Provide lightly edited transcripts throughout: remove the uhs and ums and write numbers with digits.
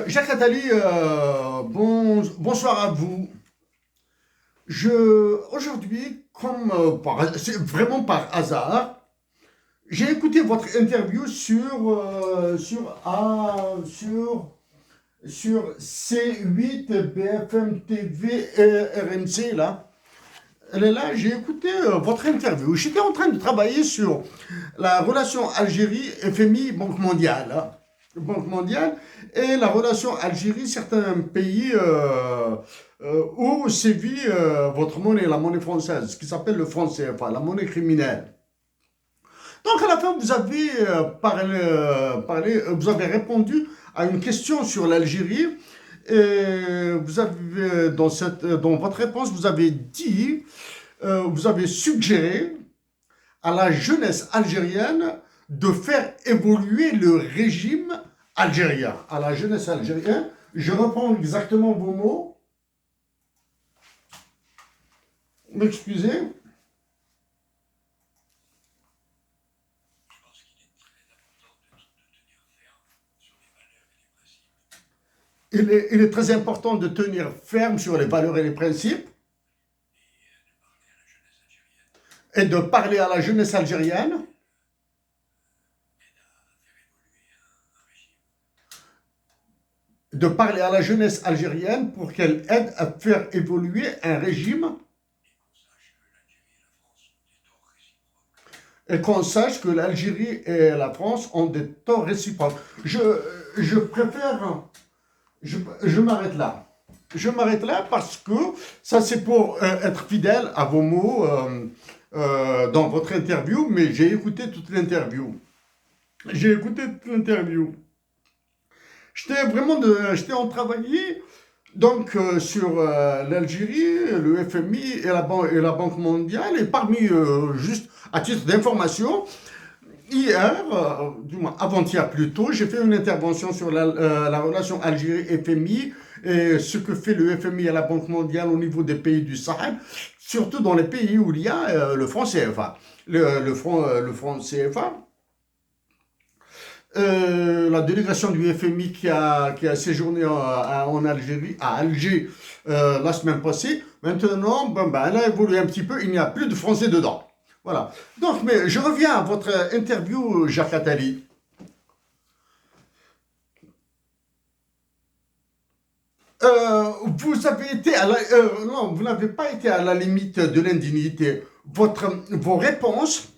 Jacques Attali, bonsoir à vous. Aujourd'hui, comme c'est vraiment par hasard, j'ai écouté votre interview sur C8, BFM TV et RMC là. Là, j'ai écouté votre interview. J'étais en train de travailler sur la relation Algérie-FMI Banque mondiale, hein. Banque mondiale et la relation Algérie, certains pays où sévit votre monnaie, la monnaie française, ce qui s'appelle le franc CFA, la monnaie criminelle. Donc à la fin, vous avez vous avez répondu à une question sur l'Algérie. Et vous avez, dans votre réponse, vous avez dit, vous avez suggéré à la jeunesse algérienne de faire évoluer le régime algérien. À la jeunesse algérienne, je reprends exactement vos mots. M'excusez. Il est très important de tenir ferme sur les valeurs et les principes et de parler à la jeunesse algérienne pour qu'elle aide à faire évoluer un régime et qu'on sache que l'Algérie et la France ont des torts réciproques. Je préfère, je m'arrête là. Je m'arrête là parce que ça c'est pour être fidèle à vos mots dans votre interview, mais j'ai écouté toute l'interview. J'ai écouté toute l'interview. J'étais en travaillé donc sur l'Algérie, le FMI et la Banque mondiale. Et parmi, juste à titre d'information, hier, du moins avant-hier plutôt, j'ai fait une intervention sur la relation Algérie-FMI et ce que fait le FMI et la Banque mondiale au niveau des pays du Sahel, surtout dans les pays où il y a le franc CFA. Le franc CFA. La délégation du FMI qui a séjourné en Algérie, à Alger la semaine passée, maintenant, elle a évolué un petit peu, il n'y a plus de Français dedans. Voilà. Donc, mais je reviens à votre interview, Jacques Attali. Vous avez été non, vous n'avez pas été à la limite de l'indignité. Vos réponses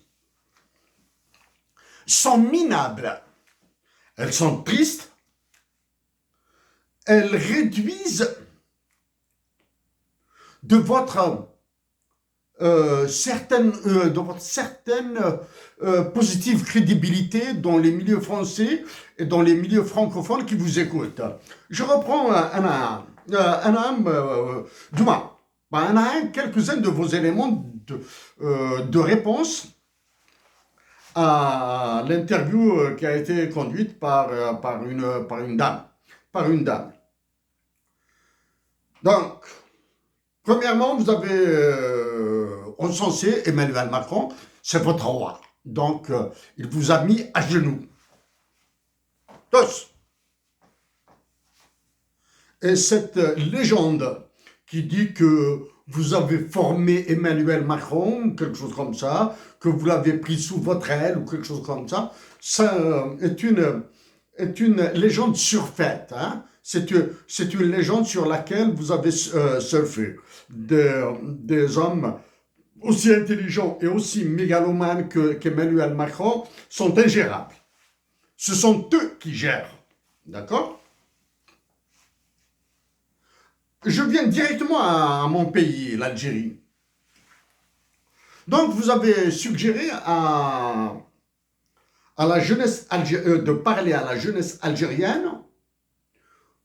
sont minables. Elles sont tristes. Elles réduisent de votre certaine positive crédibilité dans les milieux français et dans les milieux francophones qui vous écoutent. Je reprends du moins, quelques-uns de vos éléments de réponse à l'interview qui a été conduite par une dame. Par une dame. Donc, premièrement, vous avez encensé Emmanuel Macron, c'est votre roi. Donc, il vous a mis à genoux. Tous. Et cette légende qui dit que vous avez formé Emmanuel Macron, quelque chose comme ça, que vous l'avez pris sous votre aile ou quelque chose comme ça, ça est une légende surfaite. Hein? C'est une légende sur laquelle vous avez surfé. Des hommes aussi intelligents et aussi mégalomanes qu'Emmanuel Macron sont ingérables. Ce sont eux qui gèrent. D'accord? Je viens directement à mon pays, l'Algérie. Donc, vous avez suggéré à la jeunesse de parler à la jeunesse algérienne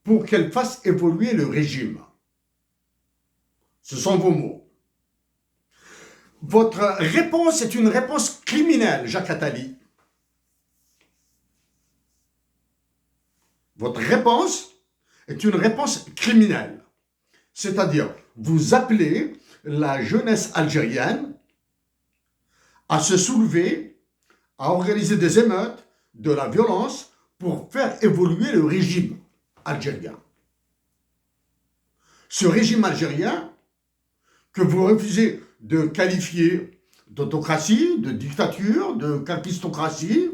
pour qu'elle fasse évoluer le régime. Ce sont vos mots. Votre réponse est une réponse criminelle, Jacques Attali. Votre réponse est une réponse criminelle. C'est-à-dire, vous appelez la jeunesse algérienne à se soulever, à organiser des émeutes, de la violence pour faire évoluer le régime. algérien. Ce régime algérien que vous refusez de qualifier d'autocratie, de dictature, de capistocratie,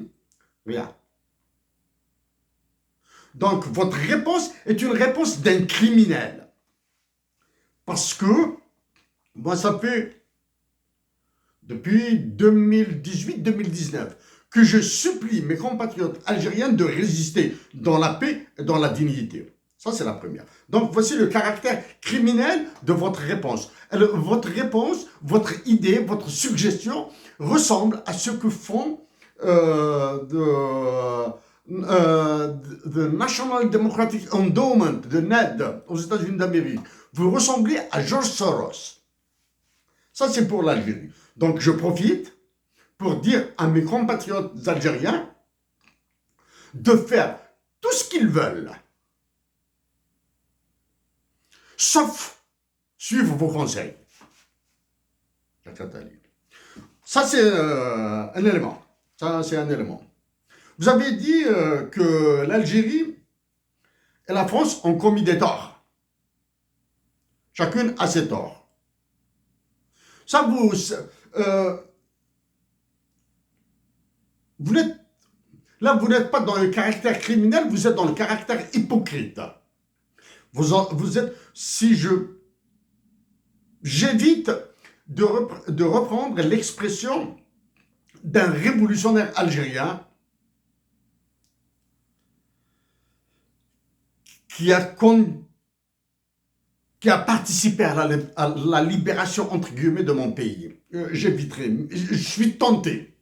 rien. Donc, votre réponse est une réponse d'un criminel. Parce que, moi, ça fait depuis 2018-2019 que je supplie mes compatriotes algériens de résister dans la paix et dans la dignité. Ça, c'est la première. Donc, voici le caractère criminel de votre réponse. Alors, votre réponse, votre idée, votre suggestion ressemble à ce que font the National Democratic Endowment, de NED, aux États-Unis d'Amérique. Vous ressemblez à George Soros. Ça, c'est pour l'Algérie. Donc, je profite pour dire à mes compatriotes algériens de faire tout ce qu'ils veulent, sauf suivre vos conseils. Ça, c'est un élément. Ça, c'est un élément. Vous avez dit que l'Algérie et la France ont commis des torts. Chacune a ses torts. Ça, vous n'êtes pas dans le caractère criminel, vous êtes dans le caractère hypocrite. Vous êtes, si j'évite de reprendre l'expression d'un révolutionnaire algérien qui a participé à la libération, entre guillemets, de mon pays. J'éviterai. Je suis tenté.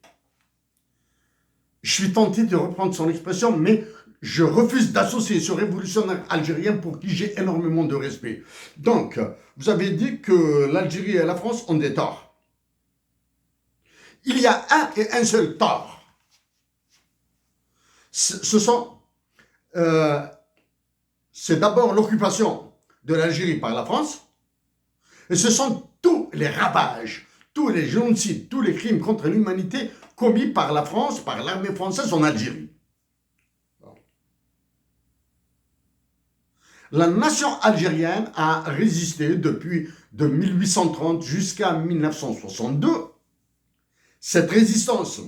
Je suis tenté de reprendre son expression, mais je refuse d'associer ce révolutionnaire algérien pour qui j'ai énormément de respect. Donc, vous avez dit que l'Algérie et la France ont des torts. Il y a un et un seul tort. C'est d'abord l'occupation de l'Algérie par la France, et ce sont tous les ravages, tous les génocides, tous les crimes contre l'humanité commis par la France, par l'armée française en Algérie. La nation algérienne a résisté depuis de 1830 jusqu'à 1962. Cette résistance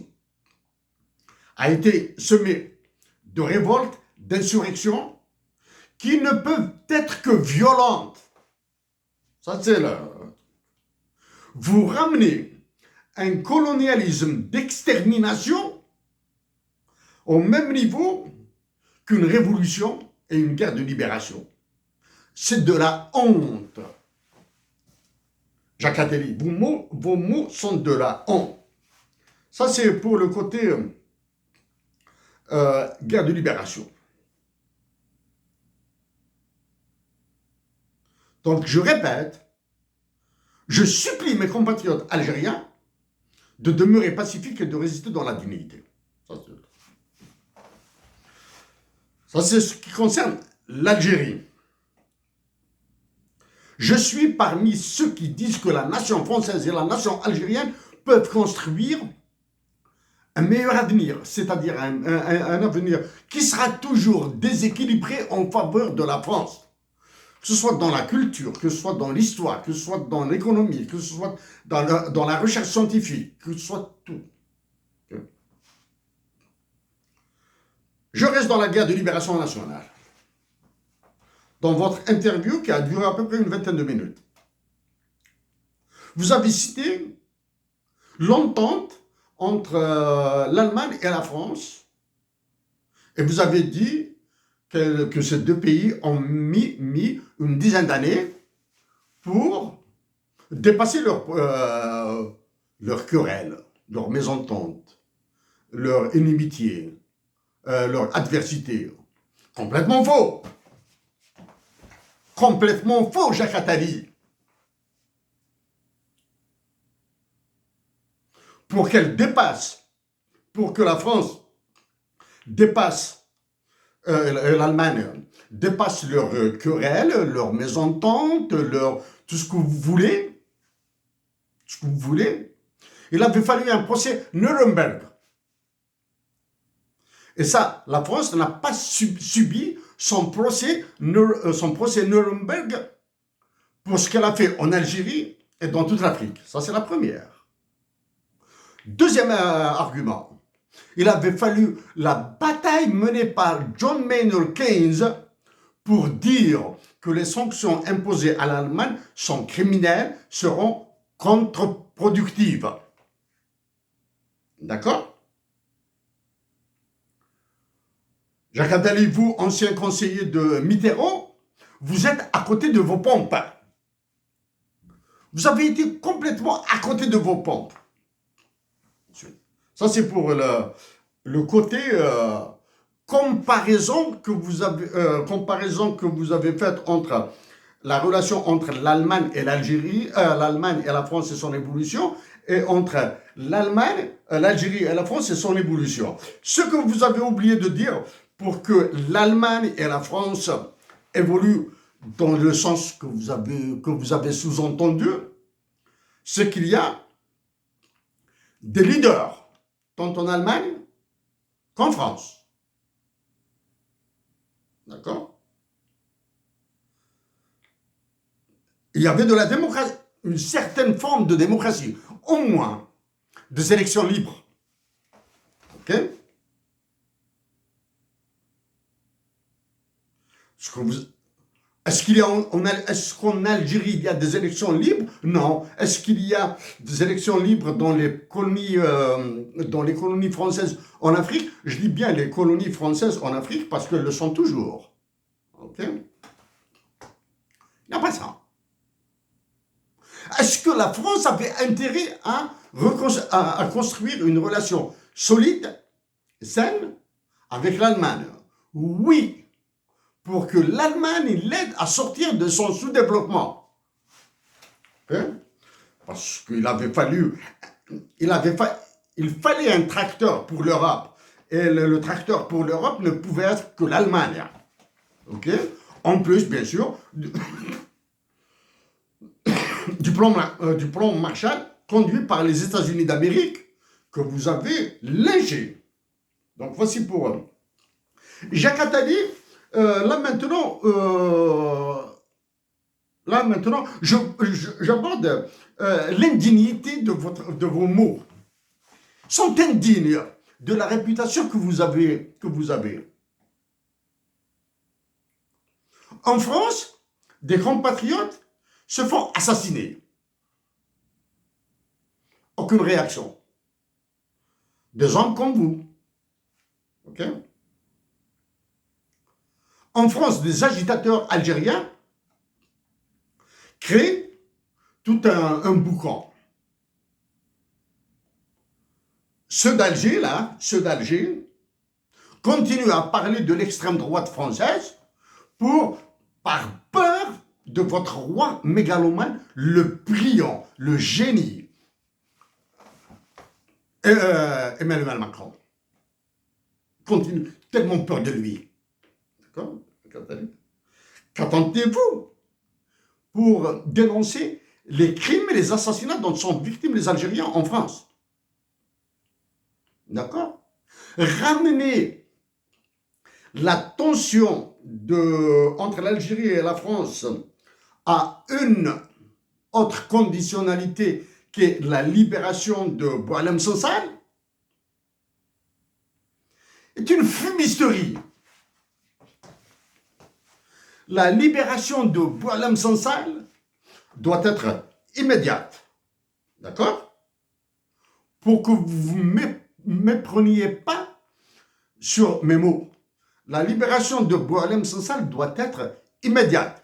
a été semée de révoltes, d'insurrections, qui ne peuvent être que violentes. Ça, c'est là. Vous ramenez un colonialisme d'extermination au même niveau qu'une révolution et une guerre de libération. C'est de la honte. Jacques Attali, vos mots sont de la honte. Ça, c'est pour le côté guerre de libération. Donc, je répète, je supplie mes compatriotes algériens de demeurer pacifiques et de résister dans la dignité. Ça, c'est ce qui concerne l'Algérie. Je suis parmi ceux qui disent que la nation française et la nation algérienne peuvent construire un meilleur avenir, c'est-à-dire un avenir qui sera toujours déséquilibré en faveur de la France. Que ce soit dans la culture, que ce soit dans l'histoire, que ce soit dans l'économie, que ce soit dans la recherche scientifique, que ce soit tout. Je reste dans la guerre de libération nationale. Dans votre interview qui a duré à peu près une vingtaine de minutes, vous avez cité l'entente entre l'Allemagne et la France, et vous avez dit que ces deux pays ont mis une dizaine d'années pour dépasser leur querelle, leur mésentente, leur inimitié, leur adversité. Complètement faux. Complètement faux, Jacques Attali. Pour qu'elle dépasse, pour que la France dépasse, l'Allemagne dépasse leur querelle, leur mésentente, tout ce que vous voulez, il avait fallu un procès Nuremberg. Et ça, la France n'a pas subi son procès Nuremberg pour ce qu'elle a fait en Algérie et dans toute l'Afrique. Ça, c'est la première. Deuxième argument. Il avait fallu la bataille menée par John Maynard Keynes pour dire que les sanctions imposées à l'Allemagne sont criminelles, seront contre-productives. D'accord? Jacques Attali, vous, ancien conseiller de Mitterrand, vous êtes à côté de vos pompes. Vous avez été complètement à côté de vos pompes. Ça, c'est pour le côté comparaison que vous avez faite entre la relation entre l'Allemagne et l'Algérie, l'Allemagne et la France et son évolution, et entre l'Allemagne, l'Algérie et la France et son évolution. Ce que vous avez oublié de dire pour que l'Allemagne et la France évoluent dans le sens que vous avez sous-entendu, c'est qu'il y a des leaders, tant en Allemagne qu'en France. D'accord? Il y avait de la démocratie, une certaine forme de démocratie, au moins des élections libres. Ok? Est-ce qu'en Algérie, il y a des élections libres? Non. Est-ce qu'il y a des élections libres dans les colonies françaises en Afrique? Je dis bien les colonies françaises en Afrique parce qu'elles le sont toujours. Ok? Il n'y a pas ça. Est-ce que la France avait intérêt à construire une relation solide, saine, avec l'Allemagne? Oui. Pour que l'Allemagne l'aide à sortir de son sous-développement. Hein? Parce qu'il avait fallu, il fallait un tracteur pour l'Europe. Et le tracteur pour l'Europe ne pouvait être que l'Allemagne. Ok? En plus, bien sûr, du plan Marshall conduit par les États-Unis d'Amérique que vous avez légé. Donc voici pour eux. Jacques Attali, là maintenant, j'aborde l'indignité de vos mots. Ils sont indignes de la réputation que vous avez. En France, des compatriotes se font assassiner. Aucune réaction. Des hommes comme vous. Ok? En France, des agitateurs algériens créent tout un boucan. Ceux d'Alger, continuent à parler de l'extrême droite française par peur de votre roi mégalomane, le brillant, le génie, Emmanuel Macron. Continue tellement peur de lui. D'accord? Qu'attendez-vous pour dénoncer les crimes et les assassinats dont sont victimes les Algériens en France? D'accord? Ramener la tension entre l'Algérie et la France à une autre conditionnalité qui est la libération de Boualem Sansal est une fumisterie. La libération de Boualem Sansal doit être immédiate. D'accord? Pour que vous ne mépreniez pas sur mes mots. La libération de Boualem Sansal doit être immédiate.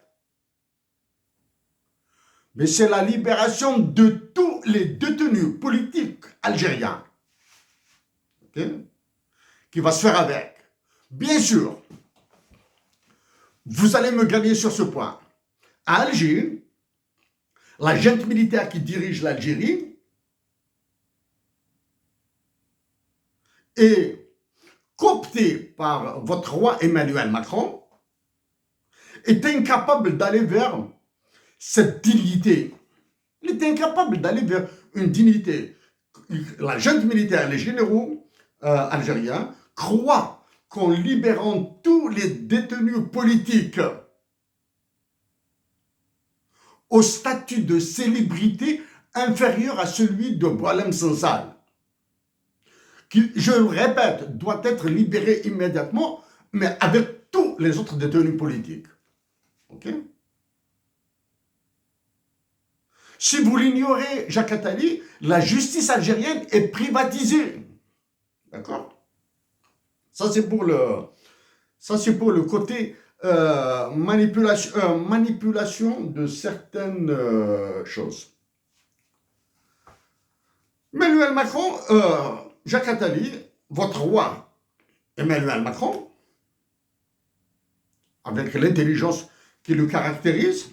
Mais c'est la libération de tous les détenus politiques algériens. Okay? Qui va se faire avec. Bien sûr, vous allez me gagner sur ce point. À Alger, la junte militaire qui dirige l'Algérie est cooptée par votre roi Emmanuel Macron, est incapable d'aller vers cette dignité. Il est incapable d'aller vers une dignité. La junte militaire, les généraux algériens croient qu'en libérant tous les détenus politiques au statut de célébrité inférieur à celui de Boualem Sansal, qui, je le répète, doit être libéré immédiatement, mais avec tous les autres détenus politiques. Ok? Si vous l'ignorez, Jacques Attali, la justice algérienne est privatisée. D'accord? Ça, c'est pour le côté manipulation de certaines choses. Emmanuel Macron, Jacques Attali, votre roi Emmanuel Macron, avec l'intelligence qui le caractérise,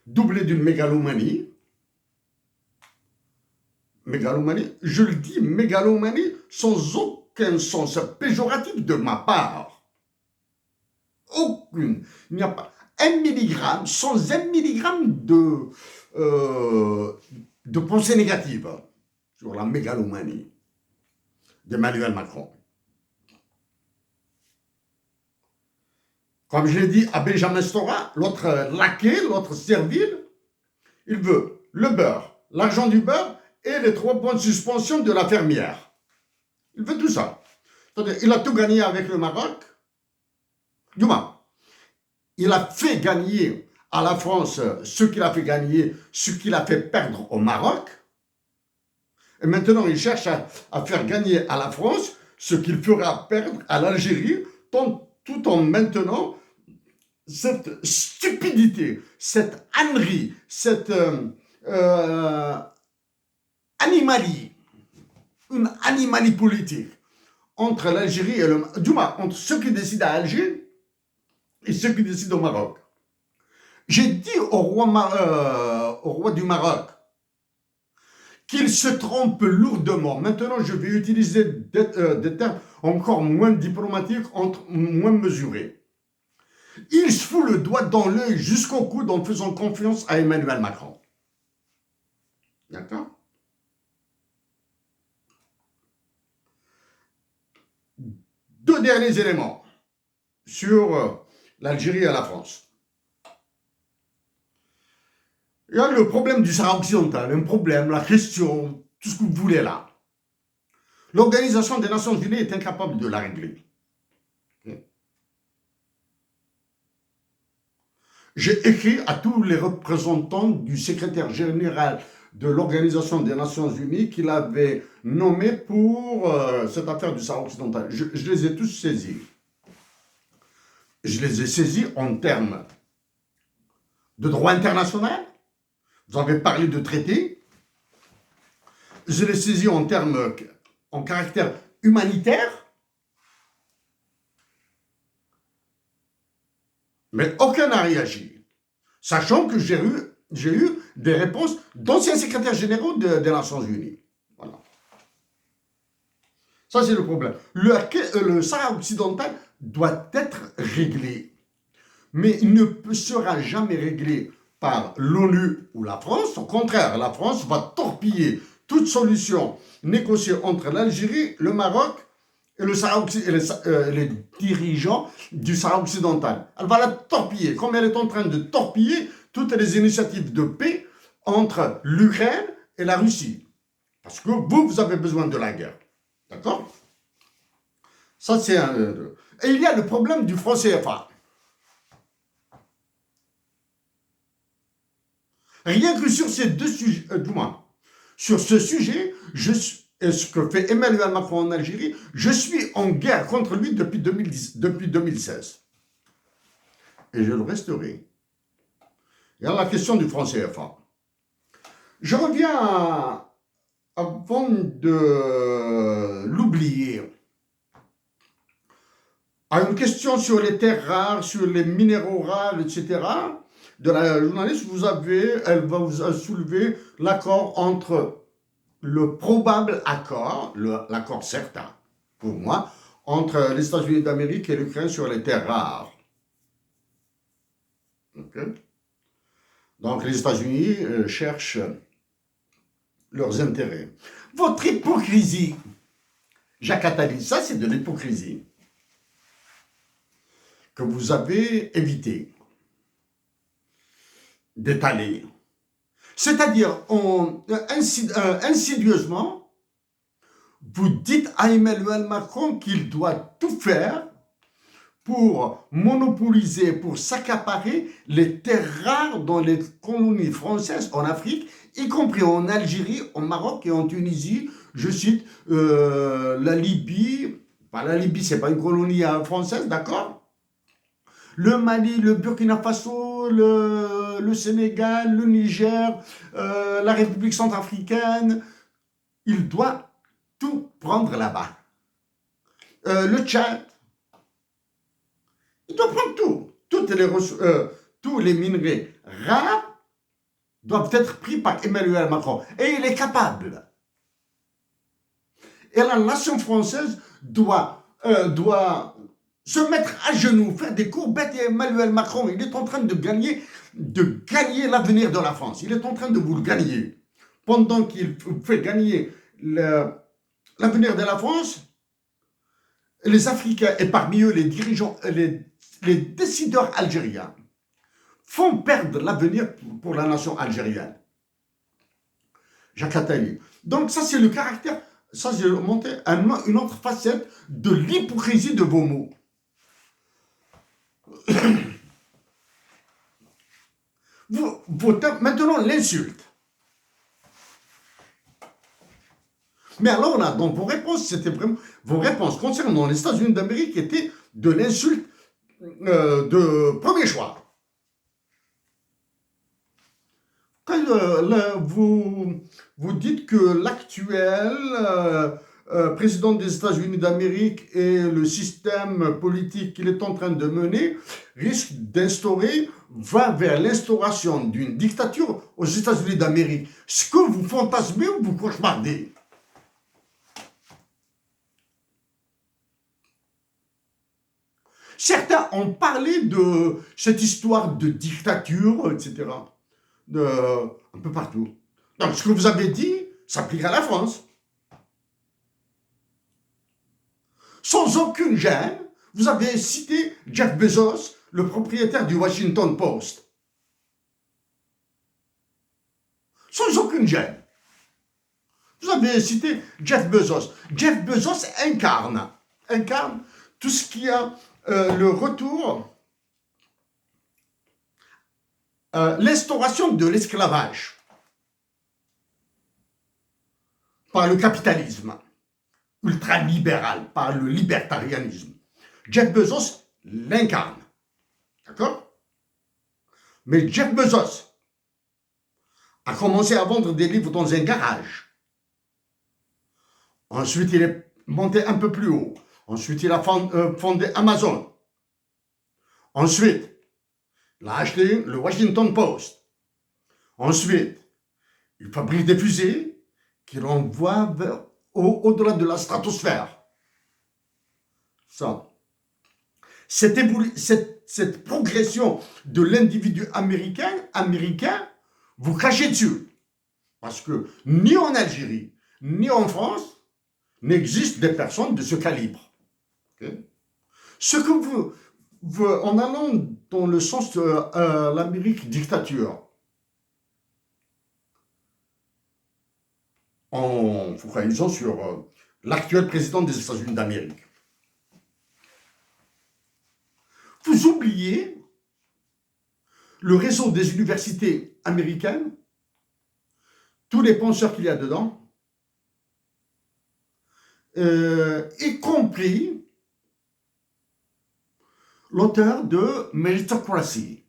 doublé d'une mégalomanie, je le dis, mégalomanie sans aucun sens péjoratif de ma part. Aucune. Il n'y a pas 1 milligramme, sans 1 milligramme de pensée négative sur la mégalomanie d'Emmanuel Macron. Comme je l'ai dit à Benjamin Stora, l'autre laquais, l'autre servile, il veut le beurre, l'argent du beurre et les 3 points de suspension de la fermière. Il veut tout ça. C'est-à-dire, il a tout gagné avec le Maroc. Du moins, il a fait gagner à la France ce qu'il a fait gagner, ce qu'il a fait perdre au Maroc. Et maintenant, il cherche à faire gagner à la France ce qu'il fera perdre à l'Algérie, tout en maintenant cette stupidité, cette ânerie, cette animalie, une animalie politique entre l'Algérie et du moins, entre ceux qui décident à Alger et ceux qui décident au Maroc. J'ai dit au roi du Maroc qu'il se trompe lourdement. Maintenant, je vais utiliser des termes encore moins diplomatiques, moins mesurés. Il se fout le doigt dans l'œil jusqu'au coude en faisant confiance à Emmanuel Macron. D'accord? Deux derniers éléments sur l'Algérie et la France. Il y a le problème du Sahara occidental, un problème, la question, tout ce que vous voulez là. L'Organisation des Nations Unies est incapable de la régler. J'ai écrit à tous les représentants du secrétaire général de l'Organisation des Nations Unies qu'il avait nommé pour cette affaire du Sahara occidental. Je les ai tous saisis. Je les ai saisis en termes de droit international. Vous avez parlé de traité. Je les ai saisis en termes, en caractère humanitaire. Mais aucun n'a réagi. Sachant que j'ai eu des réponses d'anciens secrétaires généraux des Nations Unies. Voilà. Ça, c'est le problème. Le Sahara occidental doit être réglé. Mais il ne sera jamais réglé par l'ONU ou la France. Au contraire, la France va torpiller toute solution négociée entre l'Algérie, le Maroc et les dirigeants du Sahara occidental. Elle va la torpiller, comme elle est en train de torpiller toutes les initiatives de paix entre l'Ukraine et la Russie. Parce que vous avez besoin de la guerre. D'accord? Ça, c'est un... Et il y a le problème du franc CFA. Rien que sur ces deux sujets, du moins, sur ce sujet, et ce que fait Emmanuel Macron en Algérie, je suis en guerre contre lui depuis 2016. Et je le resterai. Il y a la question du franc CFA. Je reviens avant de l'oublier, à une question sur les terres rares, sur les minéraux rares, etc., de la journaliste, elle va vous soulever l'accord entre le probable accord, l'accord certain, pour moi, entre les États-Unis d'Amérique et l'Ukraine sur les terres rares. Okay. Donc les États-Unis cherchent leurs intérêts. Votre hypocrisie Jacques Attali, ça c'est de l'hypocrisie que vous avez évité d'étaler. C'est-à-dire, insidieusement, vous dites à Emmanuel Macron qu'il doit tout faire pour monopoliser, pour s'accaparer les terres rares dans les colonies françaises en Afrique, y compris en Algérie, au Maroc et en Tunisie. Je cite la Libye, pas la Libye, c'est pas une colonie française, d'accord? Le Mali, le Burkina Faso, le Sénégal, le Niger, la République centrafricaine. Il doit tout prendre là-bas. Le Tchad, il doit prendre tout. Tous les minerais rares doivent être pris par Emmanuel Macron. Et il est capable. Et la nation française doit se mettre à genoux, faire des courbettes. Et Emmanuel Macron, il est en train de gagner l'avenir de la France. Il est en train de vous le gagner. Pendant qu'il fait gagner l'avenir de la France, les Africains, et parmi eux les dirigeants, les décideurs algériens, font perdre l'avenir pour la nation algérienne. Jacques Attali. Donc ça, c'est le caractère, ça j'ai montré une autre facette de l'hypocrisie de vos mots. Maintenant, l'insulte. Mais alors, là, donc vos réponses, c'était vraiment, vos réponses concernant les États-Unis d'Amérique étaient de l'insulte de premier choix. Quand vous dites que l'actuel président des États-Unis d'Amérique et le système politique qu'il est en train de mener risque va vers l'instauration d'une dictature aux États-Unis d'Amérique. Ce que vous fantasmez ou vous cauchemardez? Certains ont parlé de cette histoire de dictature, etc. Un peu partout. Donc, ce que vous avez dit s'applique à la France. Sans aucune gêne, vous avez cité Jeff Bezos, le propriétaire du Washington Post. Sans aucune gêne. Vous avez cité Jeff Bezos. Jeff Bezos incarne tout ce qui a le retour, l'instauration de l'esclavage par le capitalisme ultralibéral, par le libertarianisme. Jeff Bezos l'incarne. D'accord? Mais Jeff Bezos a commencé à vendre des livres dans un garage. Ensuite, il est monté un peu plus haut. Ensuite, il a fondé Amazon. Ensuite, il a acheté le Washington Post. Ensuite, il fabrique des fusées qu'il envoie au-delà de la stratosphère. Ça. Cette progression de l'individu américain, vous crachez dessus. Parce que ni en Algérie, ni en France, n'existent des personnes de ce calibre. Okay? Ce que en allant dans le sens de l'Amérique dictature, en focalisant sur l'actuel président des États-Unis d'Amérique, vous oubliez le réseau des universités américaines, tous les penseurs qu'il y a dedans, y compris l'auteur de Meritocracy,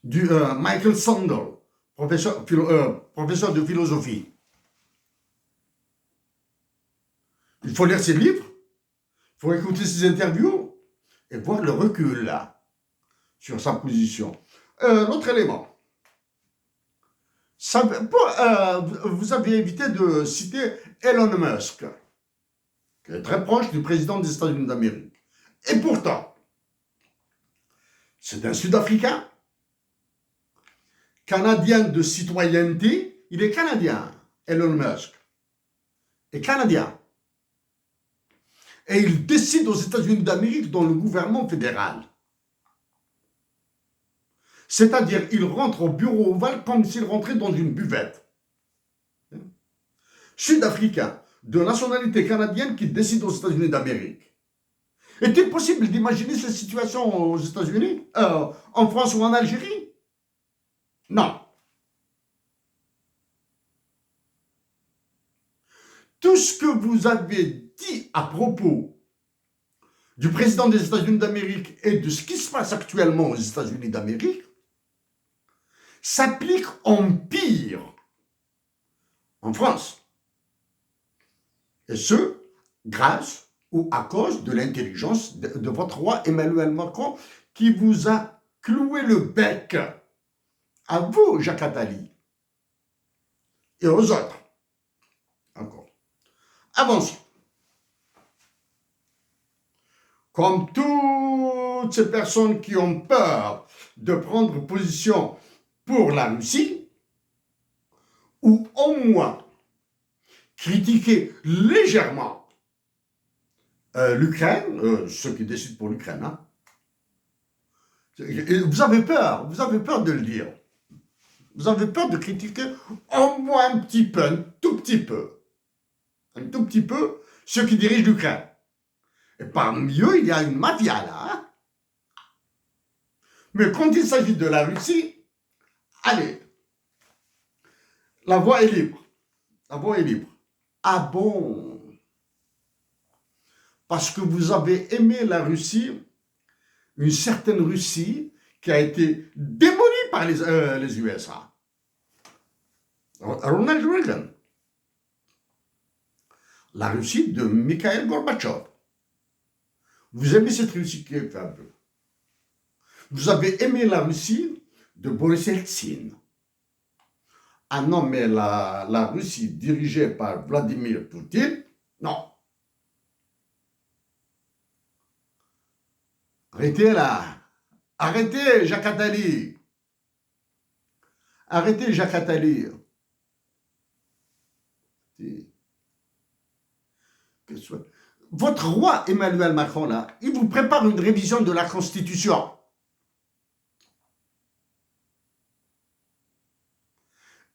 du Michael Sandel, professeur de philosophie. Il faut lire ses livres, il faut écouter ses interviews et voir le recul là, sur sa position. L'autre élément, vous avez évité de citer Elon Musk, qui est très proche du président des États-Unis d'Amérique. Et pourtant, c'est un Sud-Africain, Canadien de citoyenneté, il est Canadien, Elon Musk. est canadien. Et il décide aux États-Unis d'Amérique dans le gouvernement fédéral. C'est-à-dire, il rentre au bureau ovale comme s'il rentrait dans une buvette. Sud-africain, de nationalité canadienne, qui décide aux États-Unis d'Amérique. Est-il possible d'imaginer cette situation aux États-Unis, en France ou en Algérie? Non. Tout ce que vous avez dit à propos du président des États-Unis d'Amérique et de ce qui se passe actuellement aux États-Unis d'Amérique s'applique en pire en France. Et ce, grâce ou à cause de l'intelligence de votre roi Emmanuel Macron qui vous a cloué le bec. À vous, Jacques Attali. Et aux autres. Encore. Avançons. Comme toutes ces personnes qui ont peur de prendre position pour la Russie, ou au moins critiquer légèrement l'Ukraine, ceux qui décident pour l'Ukraine, hein. Vous avez peur de le dire. Vous avez peur de critiquer au moins un petit peu, un tout petit peu, ceux qui dirigent l'Ukraine. Et parmi eux, il y a une mafia là. Hein. Mais quand il s'agit de la Russie, allez, la voie est libre. La voie est libre. Ah bon? Parce que vous avez aimé la Russie, une certaine Russie qui a été démolie par les USA. Ronald Reagan. La Russie de Mikhail Gorbatchev. Vous aimez cette Russie qui est faible. Vous avez aimé la Russie de Boris Eltsine. Ah non, mais la Russie dirigée par Vladimir Poutine, non. Arrêtez là. Arrêtez, Jacques Attali. Arrêtez, Jacques Attali. Votre roi Emmanuel Macron, là, il vous prépare une révision de la Constitution.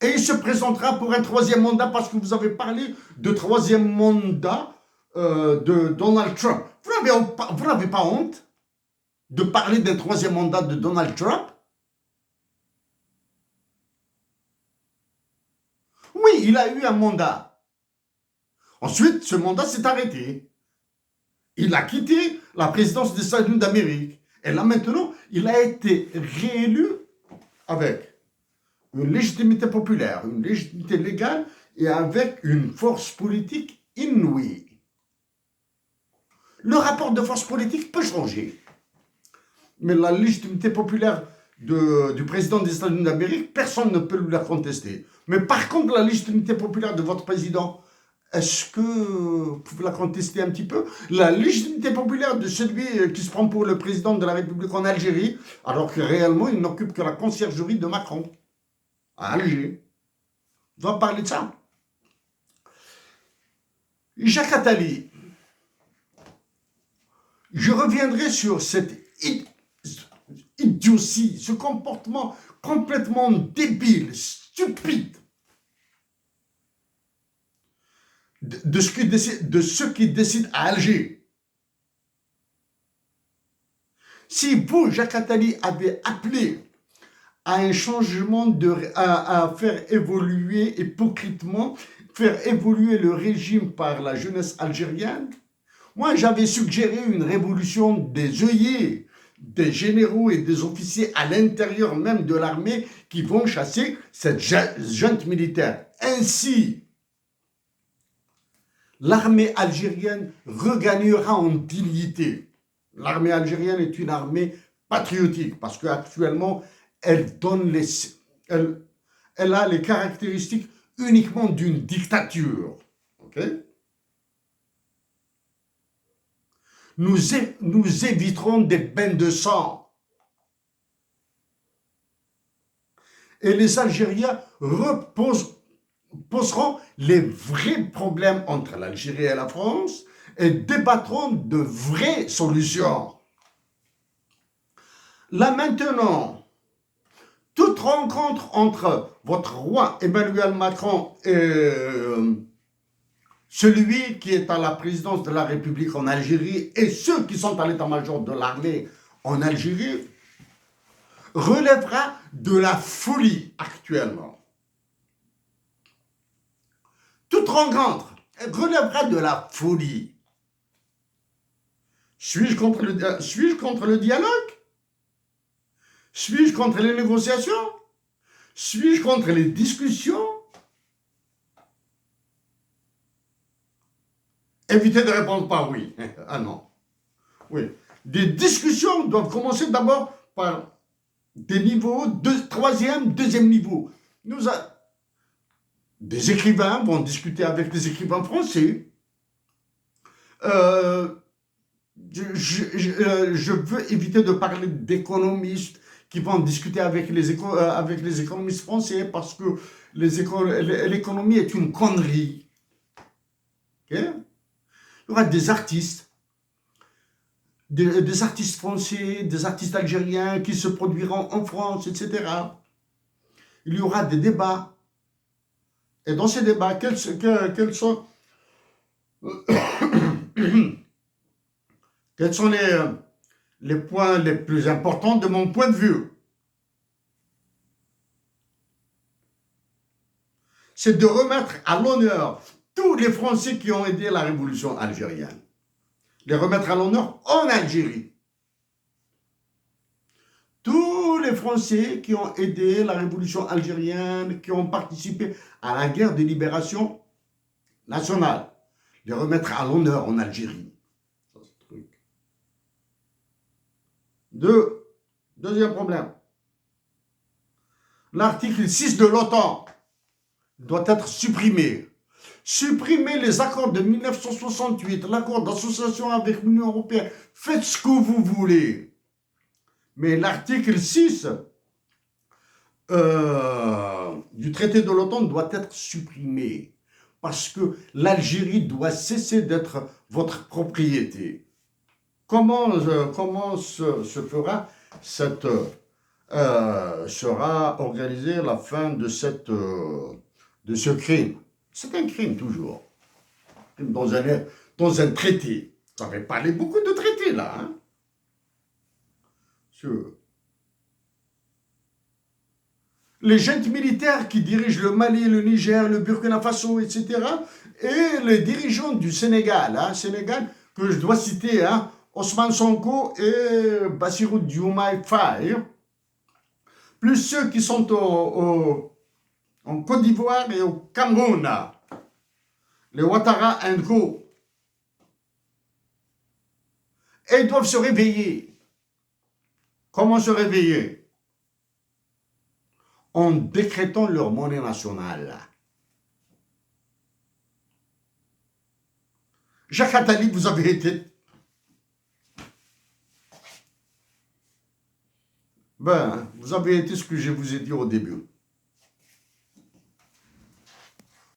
Et il se présentera pour un troisième mandat parce que vous avez parlé de troisième mandat de Donald Trump. Vous n'avez pas honte de parler d'un troisième mandat de Donald Trump? Oui, il a eu un mandat. Ensuite, ce mandat s'est arrêté. Il a quitté la présidence des États-Unis d'Amérique. Et là, maintenant, il a été réélu avec une légitimité populaire, une légitimité légale et avec une force politique inouïe. Le rapport de force politique peut changer. Mais la légitimité populaire du président des États-Unis d'Amérique, personne ne peut lui la contester. Mais par contre, la légitimité populaire de votre président, est-ce que vous pouvez la contester un petit peu? La légitimité populaire de celui qui se prend pour le président de la République en Algérie, alors que réellement, il n'occupe que la conciergerie de Macron, à Alger. On va parler de ça. Jacques Attali, je reviendrai sur cette idiotie, ce comportement complètement débile, stupide de ceux qui décident à Alger. Si vous, Jacques Attali, avez appelé à un changement, à faire évoluer hypocritement, faire évoluer le régime par la jeunesse algérienne, moi j'avais suggéré une révolution des œillets, des généraux et des officiers à l'intérieur même de l'armée qui vont chasser cette junte militaire. Ainsi, l'armée algérienne regagnera en dignité. L'armée algérienne est une armée patriotique parce qu'actuellement, elle a les caractéristiques uniquement d'une dictature. Okay? Nous éviterons des bains de sang. Et les Algériens poseront les vrais problèmes entre l'Algérie et la France et débattront de vraies solutions. Là maintenant, toute rencontre entre votre roi Emmanuel Macron et celui qui est à la présidence de la République en Algérie et ceux qui sont à l'état-major de l'armée en Algérie relèvera de la folie actuellement. Toute rencontre relèvera de la folie. Suis-je contre le dialogue? Suis-je contre les négociations? Suis-je contre les discussions? Évitez de répondre par oui. Ah non. Oui. Des discussions doivent commencer d'abord par des niveaux, troisième, deuxième niveau. Des écrivains vont discuter avec des écrivains français. Je veux éviter de parler d'économistes qui vont discuter avec les économistes français parce que l'économie est une connerie. Okay? Il y aura des artistes, des artistes français, des artistes algériens qui se produiront en France, etc. Il y aura des débats. Et dans ces débats, quels sont quels sont les points les plus importants de mon point de vue? C'est de remettre à l'honneur tous les Français qui ont aidé la révolution algérienne. Les remettre à l'honneur en Algérie. Tous les Français qui ont aidé la révolution algérienne, qui ont participé à la guerre de libération nationale. Les remettre à l'honneur en Algérie. Deuxième problème. L'article 6 de l'OTAN doit être supprimé. Supprimez les accords de 1968, l'accord d'association avec l'Union européenne. Faites ce que vous voulez. Mais l'article 6 du traité de l'OTAN doit être supprimé. Parce que l'Algérie doit cesser d'être votre propriété. Comment se fera sera organisée la fin de ce crime? C'est un crime toujours. Dans un traité. Ça avait parlé beaucoup de traités là. Hein? Les juntes militaires qui dirigent le Mali, le Niger, le Burkina Faso, etc. Et les dirigeants du Sénégal, Sénégal que je dois citer, Ousmane Sonko et Bassirou Diomaye Faye, plus ceux qui sont en Côte d'Ivoire et au Cameroun, les Ouattara and Co. Et ils doivent se réveiller. Comment se réveiller? En décrétant leur monnaie nationale. Jacques Attali, vous avez été... vous avez été ce que je vous ai dit au début.